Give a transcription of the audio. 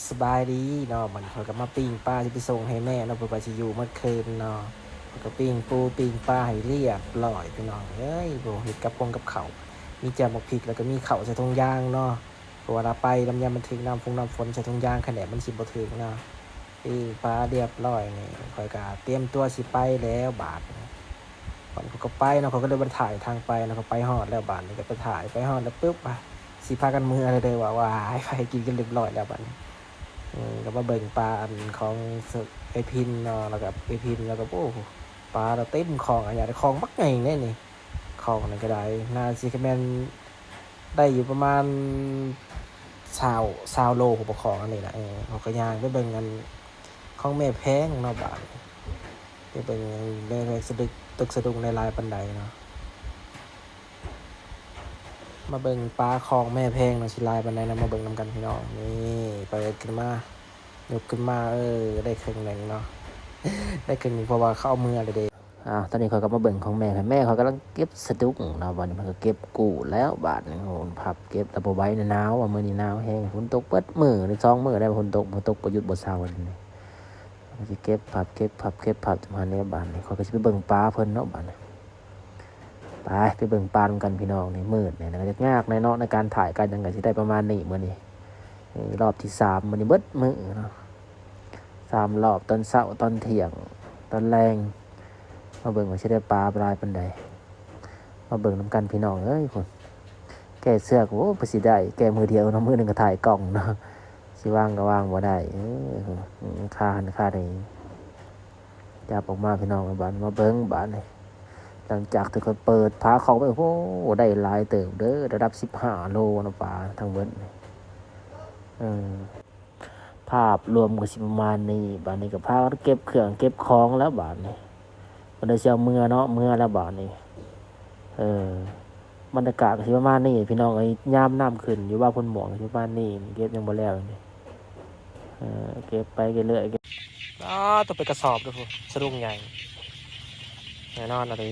สบายดีเนาะมันเขาก็มาปิ้งปลาที่ไปส่งให้แม่เนาะเพื่อไปสิอยู่เมื่อคืนเนาะเขาก็ปิ้งปูปิ้งปลาให้เรียบร้อยพี่น้องเอ้ยโบเห็ดกับพงกับเขาวมีแจ่วหมกพริกแล้วก็มีข้าวใส่ถุงยางเนาะเพราะเวลาไปลำยำมันถึงน้ำฝนใส่ถุงยางขนาดมันสิบ่ถึงเนาะปิ้งปลาเรียบร้อยนี่คอยก็เตรียมตัวสิไปแล้วบาดก่อนเขาก็ไปเนาะเขาก็เลยมาถ่ายทางไปเนาะเขาไปฮอดแล้วบาดนี่ก็ไปถ่ายไปฮอดแล้วปุ๊บสิพากันมืออะไรเลยว่าให้ไปกินกันเรียบร้อยแล้วบาดนี้ ก็มาเบิ่งปลาอันของไอพินเนาะแล้วกับไอพินแล้วก็โอ้ปลาเราเต็มคลองอะไรคลองมักไงเนี่ยนี่คลองนั่นก็ได้นาซีคแมนได้อยู่ประมาณชาวโลของปกครองอันนี้นะเขาก็ย่างไปเบิ่งกันของแม่แพงเนาะบาทไปเบิ่งแม่แพงสะดึกตึกสะดุงในลายปันไดเนาะมาเบิ่งปลาคลองแม่แพงเนาะสิลายปันไดนะมาเบิ่งนำกันพี่น้องนี่ไปกันมายกขึ้นมาได้ครึ่งหนึ่งเนาะได้ครึ่งหนึ่งเพราะว่าเข้ามือเลยเด้ตอนนี้เขาก็มาเบิ่งของแม่ค่ะแม่เขากำลังเก็บสะดุ้งเนาะวันนี้มันก็เก็บกูแล้วบาทนึงโหพับเก็บแต่พอไว้ในหนาวว่ามื้อนี้หนาวแห้งฝนตกเปิดมือใน2 มื้อได้ฝนตกบ่หยุดบ่เซาอันนี้มันสิเก็บพับจังหันนี้บาทนี้เขาก็สิไปเบิ่งปลาเพิ่นเนาะบาดนี้ไปเบิ่งปลากันพี่น้องนี่มืดเนี่ยก็จะยากในเนาะในการถ่ายกันจังไงสิได้ประมาณนี้มื้อนี้รอบที่3มื้อนี้เบิดมื้อเนาะ3 รอบตอนเช้าตอนเที่ยงตอนแรงมาเบิ่งว่าสิได้ปลาลายปานใดมาเบิ่งนำกันพี่น้องเอ้ยคนแก้เสื้อก็โอ้บ่สิได้แก้มือเดียวเนาะมือหนึงก็ถ่ายกล้องเนาะสิวางก็วางบ่ได้ค่าได้จับออกมาพี่น้องบาดมาเบิ่งบาดนี่หลังจากที่เขาเปิดพาเขาไปโอ้ได้หลายเติบเด้อระดับ15 โลเนาะปลาทั้งเบิดนี่ภาพรวมก็สิประมาณนี้บาดนี้ก็พาเก็บเครื่องเก็บของแล้วบาดนี้บ่ได้สิเอาเมื่อเนาะเมื่อแล้วบาดนี้บรรยากาศก็สิประมาณนี้พี่น้องยามน้ำขึ้นอยู่ว่าพุ่นหมอกสิประมาณนี้เก็บยังบ่แล้วนี่เก็บไปเรื่อยๆต้องไปกระสอบด้วยพุ่นสะดุ้งใหญ่แน่นอนอะไร